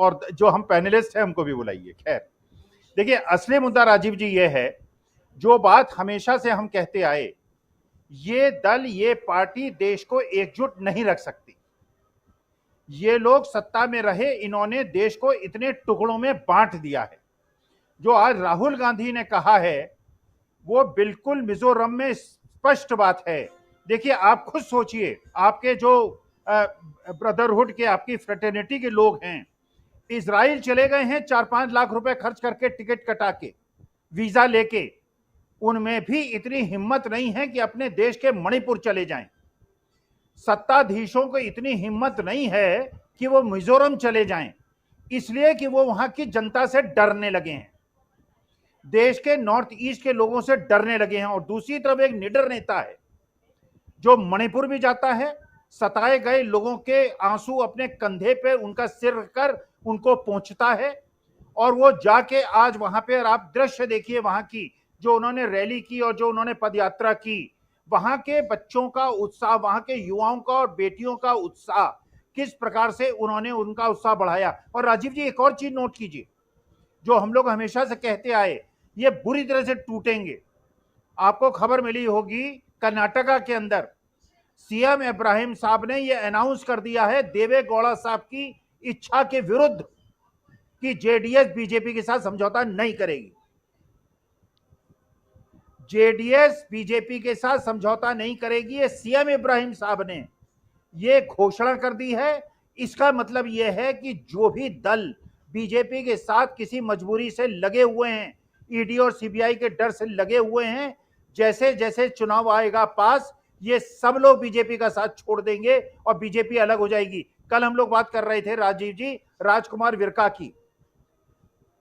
और जो हम पैनलिस्ट हैं हमको भी बुलाइए। खैर देखिए, असली मुद्दा राजीव जी ये है, जो बात हमेशा से हम कहते आए, ये दल, ये पार्टी देश को एकजुट नहीं रख सकती। ये लोग सत्ता में रहे, इन्होंने देश को इतने टुकड़ों में बांट दिया है। जो आज राहुल गांधी ने कहा है वो बिल्कुल मिजोरम में स्पष्ट बात है। देखिए, आप खुद सोचिए, आपके जो ब्रदरहुड के, आपकी फ्रेटर्निटी के लोग हैं, इजराइल चले गए हैं 4-5 लाख रुपए खर्च करके, टिकट कटा के, वीजा लेके। उनमें भी इतनी हिम्मत नहीं है कि अपने देश के मणिपुर चले जाएं। सत्ताधीशों को इतनी हिम्मत नहीं है कि वो मिजोरम चले जाएं, इसलिए कि वो वहां की जनता से डरने लगे हैं, देश के नॉर्थ ईस्ट के लोगों से डरने लगे हैं। और दूसरी तरफ एक निडर नेता है जो मणिपुर भी जाता है, सताए गए लोगों के आंसू अपने कंधे पे, उनका सिर रखकर उनको पहुंचता है। और वो जाके आज वहां पे, और आप दृश्य देखिए वहां की, जो उन्होंने रैली की और जो उन्होंने पदयात्रा की, वहां के बच्चों का उत्साह, वहां के युवाओं का और बेटियों का उत्साह, किस प्रकार से उन्होंने उनका उत्साह बढ़ाया। और राजीव जी, एक और चीज नोट कीजिए, जो हम लोग हमेशा से कहते आए, ये बुरी तरह से टूटेंगे। आपको खबर मिली होगी, कर्नाटका के अंदर सीएम इब्राहिम साहब ने यह अनाउंस कर दिया है, देवे गौड़ा साहब की इच्छा के विरुद्ध, कि जेडीएस बीजेपी के साथ समझौता नहीं करेगी। जेडीएस बीजेपी के साथ समझौता नहीं करेगी, ये सीएम इब्राहिम साहब ने ये घोषणा कर दी है। इसका मतलब यह है कि जो भी दल बीजेपी के साथ किसी मजबूरी से लगे हुए हैं, ईडी और सीबीआई के डर से लगे हुए हैं, जैसे जैसे चुनाव आएगा पास, ये सब लोग बीजेपी का साथ छोड़ देंगे और बीजेपी अलग हो जाएगी। कल हम लोग बात कर रहे थे राजीव जी, राजकुमार विरका की।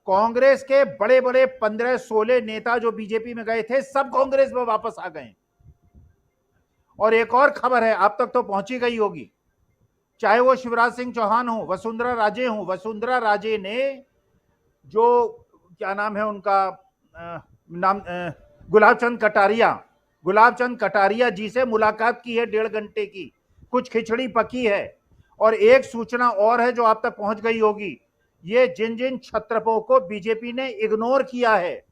कांग्रेस के बड़े बड़े 15-16 नेता जो बीजेपी में गए थे, सब कांग्रेस में वापस आ गए। और एक और खबर है, आप तक तो पहुंची गई होगी, चाहे वो शिवराज सिंह चौहान हो, वसुंधरा राजे हो। वसुंधरा राजे ने, जो क्या नाम है उनका, गुलाब चंद कटारिया जी से मुलाकात की है 1.5 घंटे की, कुछ खिचड़ी पकी है। और एक सूचना और है जो आप तक पहुंच गई होगी, ये जिन जिन छत्रपों को बीजेपी ने इग्नोर किया है,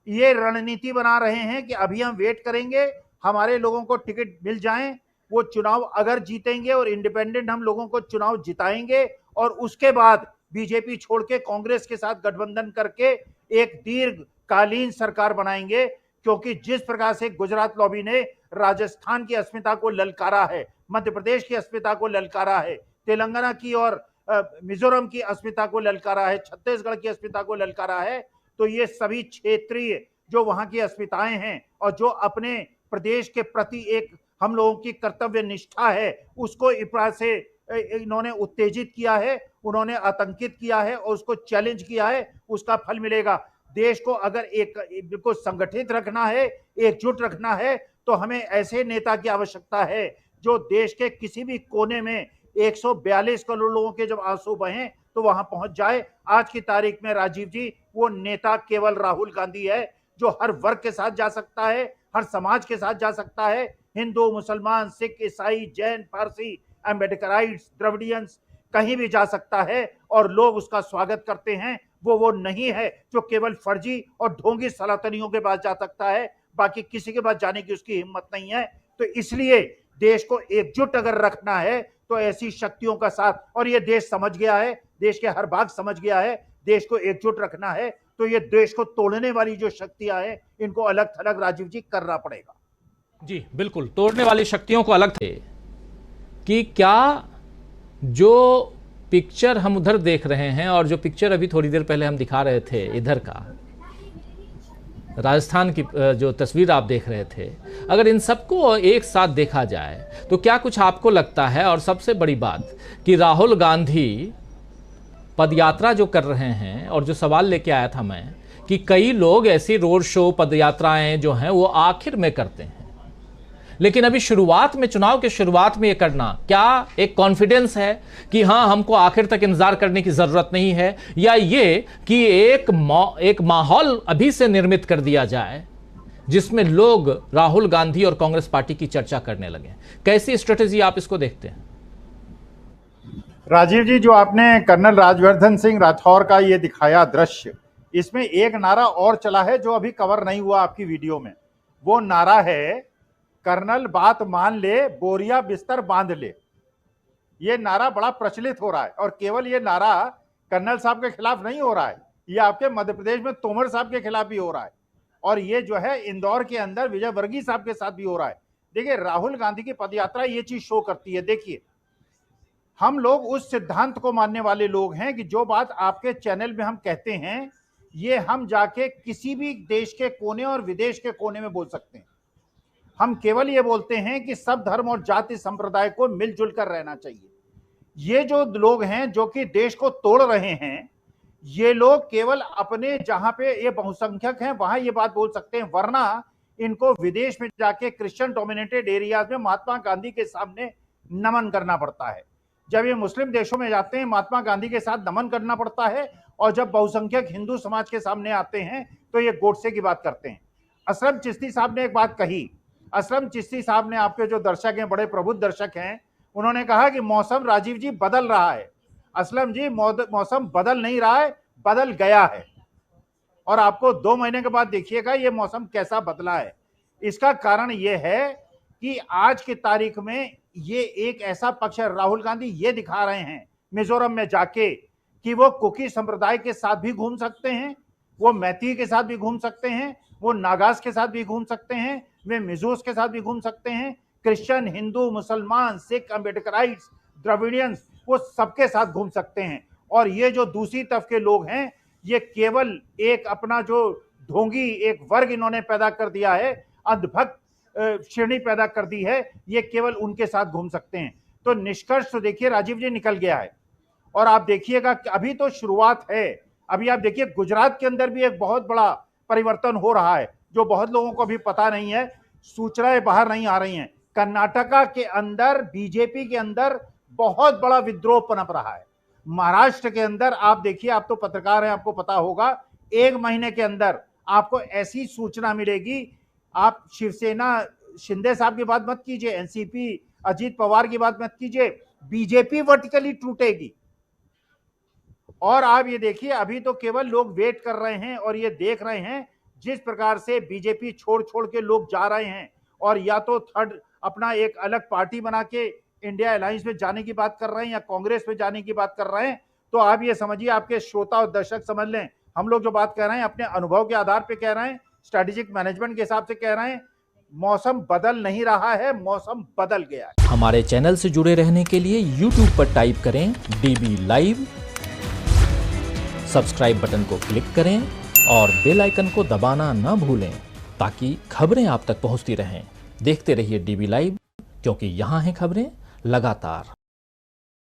ये रणनीति बना रहे हैं कि अभी हम वेट करेंगे, हमारे लोगों को टिकट मिल जाएं, वो चुनाव अगर जीतेंगे और इंडिपेंडेंट हम लोगों को चुनाव जिताएंगे, और उसके बाद बीजेपी छोड़ के कांग्रेस के साथ गठबंधन करके एक दीर्घकालीन सरकार बनाएंगे। क्योंकि जिस प्रकार से गुजरात लॉबी ने राजस्थान की अस्मिता को ललकारा है, मध्य प्रदेश की अस्मिता को ललकारा है, तेलंगाना की और मिजोरम की अस्मिता को ललकारा है, छत्तीसगढ़ की अस्मिता को ललकारा है, तो ये सभी क्षेत्रीय जो वहां की अस्मिताएं हैं और जो अपने प्रदेश के प्रति एक हम लोगों की कर्तव्य निष्ठा है, उसको इस प्रकार से इन्होंने उत्तेजित किया है, उन्होंने आतंकित किया है और उसको चैलेंज किया है, उसका फल मिलेगा। देश को अगर एक को संगठित रखना है, एकजुट रखना है, तो हमें ऐसे नेता की आवश्यकता है जो देश के किसी भी कोने में 142 करोड़ लोगों के जब आंसू बहें तो वहां पहुंच जाए। आज की तारीख में राजीव जी, वो नेता केवल राहुल गांधी है, जो हर वर्ग के साथ जा सकता है, हर समाज के साथ जा सकता है, हिंदू, मुसलमान, सिख, ईसाई, जैन, पारसी, अम्बेडकराइट्स, द्रविडियंस, कहीं भी जा सकता है और लोग उसका स्वागत करते हैं। वो नहीं है जो केवल फर्जी और ढोंगी सनातनियों के पास जा सकता है, बाकी किसी के पास जाने की उसकी हिम्मत नहीं है। तो इसलिए देश को एकजुट अगर रखना है तो ऐसी शक्तियों का साथ, और ये देश समझ गया है, देश के हर भाग समझ गया है, देश को एकजुट रखना है तो ये देश को तोड़ने वाली जो शक्तियां हैं, इनको अलग थलग राजीव जी करना पड़ेगा। जी बिल्कुल, तोड़ने वाली शक्तियों को अलग थे कि क्या जो पिक्चर हम उधर देख रहे हैं और जो पिक्चर अभी थोड़ी देर पहले हम दिखा रहे थे इधर का, राजस्थान की जो तस्वीर आप देख रहे थे, अगर इन सबको एक साथ देखा जाए तो क्या कुछ आपको लगता है? और सबसे बड़ी बात कि राहुल गांधी पदयात्रा जो कर रहे हैं, और जो सवाल लेके आया था मैं कि कई लोग ऐसी रोड शो, पदयात्राएं जो हैं वो आखिर में करते हैं, लेकिन अभी शुरुआत में, चुनाव के शुरुआत में ये करना, क्या एक कॉन्फिडेंस है कि हाँ हमको आखिर तक इंतजार करने की जरूरत नहीं है, या ये कि एक माहौल अभी से निर्मित कर दिया जाए जिसमें लोग राहुल गांधी और कांग्रेस पार्टी की चर्चा करने लगे? कैसी स्ट्रेटेजी आप इसको देखते हैं? राजीव जी, जो आपने कर्नल राज्यवर्धन सिंह राठौर का ये दिखाया दृश्य, इसमें एक नारा और चला है जो अभी कवर नहीं हुआ आपकी वीडियो में। वो नारा है, कर्नल बात मान ले, बोरिया बिस्तर बांध ले। ये नारा बड़ा प्रचलित हो रहा है, और केवल ये नारा कर्नल साहब के खिलाफ नहीं हो रहा है, ये आपके मध्य प्रदेश में तोमर साहब के खिलाफ भी हो रहा है, और ये जो है इंदौर के अंदर विजय वर्गीय साहब के साथ भी हो रहा है। देखिए, राहुल गांधी की पदयात्रा ये चीज शो करती है। देखिए, हम लोग उस सिद्धांत को मानने वाले लोग हैं कि जो बात आपके चैनल में हम कहते हैं, ये हम जाके किसी भी देश के कोने और विदेश के कोने में बोल सकते हैं। हम केवल ये बोलते हैं कि सब धर्म और जाति संप्रदाय को मिलजुल कर रहना चाहिए। ये जो लोग हैं जो कि देश को तोड़ रहे हैं, ये लोग केवल अपने जहां पे ये बहुसंख्यक हैं वहां ये बात बोल सकते हैं, वरना इनको विदेश में जाके क्रिश्चियन डोमिनेटेड एरियाज में महात्मा गांधी के सामने नमन करना पड़ता है। जब ये मुस्लिम देशों में जाते हैं, महात्मा गांधी के साथ नमन करना पड़ता है, और जब बहुसंख्यक हिंदू समाज के सामने आते हैं तो ये गोडसे की बात करते हैं। असलम चिश्ती साहब ने एक बात कही। असलम चिश्ती साहब ने, आपके जो दर्शक हैं, बड़े प्रबुद्ध दर्शक हैं, उन्होंने कहा कि मौसम राजीव जी बदल रहा है। असलम जी, मौसम बदल नहीं रहा है, बदल गया है, और आपको 2 महीने के बाद देखिएगा ये मौसम कैसा बदला है। इसका कारण ये है कि आज की तारीख में ये एक ऐसा पक्ष है, राहुल गांधी ये दिखा रहे हैं मिजोरम में जाके कि वो कुकी संप्रदाय के साथ भी घूम सकते हैं, वो मैती के साथ भी घूम सकते हैं, वो नागास के साथ भी घूम सकते हैं, वे मिजोस के साथ भी घूम सकते हैं, क्रिश्चियन, हिंदू, मुसलमान, सिख, अम्बेडकराइट्स, द्रविडियंस, वो सबके साथ घूम सकते हैं। और ये जो दूसरी तरफ के लोग हैं, ये केवल एक अपना जो ढोंगी एक वर्ग इन्होंने पैदा कर दिया है, अंधभक्त श्रेणी पैदा कर दी है, ये केवल उनके साथ घूम सकते हैं। तो निष्कर्ष तो देखिए राजीव जी निकल गया है, और आप देखिएगा कि अभी तो शुरुआत है। अभी आप देखिए गुजरात के अंदर भी एक बहुत बड़ा परिवर्तन हो रहा है जो बहुत लोगों को अभी पता नहीं है, सूचनाएं बाहर नहीं आ रही हैं। कर्नाटका के अंदर बीजेपी के अंदर बहुत बड़ा विद्रोह पनप रहा है। महाराष्ट्र के अंदर आप देखिए, आप तो पत्रकार हैं, आपको पता होगा, 1 महीने के अंदर आपको ऐसी सूचना मिलेगी। आप शिवसेना शिंदे साहब की बात मत कीजिए, एनसीपी अजीत पवार की बात मत कीजिए, बीजेपी वर्टिकली टूटेगी। और आप ये देखिए, अभी तो केवल लोग वेट कर रहे हैं और ये देख रहे हैं जिस प्रकार से बीजेपी छोड़ छोड़ के लोग जा रहे हैं, और या तो थर्ड अपना एक अलग पार्टी बना के इंडिया अलायंस में जाने की बात कर रहे हैं या कांग्रेस में जाने की बात कर रहे हैं। तो आप ये समझिए, आपके श्रोता और दर्शक समझ लें, हम लोग जो बात कर रहे हैं अपने अनुभव के आधार पर कह रहे हैं, स्ट्रेटेजिक मैनेजमेंट के हिसाब से कह रहे हैं। मौसम बदल नहीं रहा है, मौसम बदल गया है। हमारे चैनल से जुड़े रहने के लिए YouTube पर टाइप करें DB लाइव, सब्सक्राइब बटन को क्लिक करें और बेल आइकन को दबाना ना भूलें ताकि खबरें आप तक पहुंचती रहें। देखते रहिए DB लाइव, क्योंकि यहाँ हैं खबरें लगातार।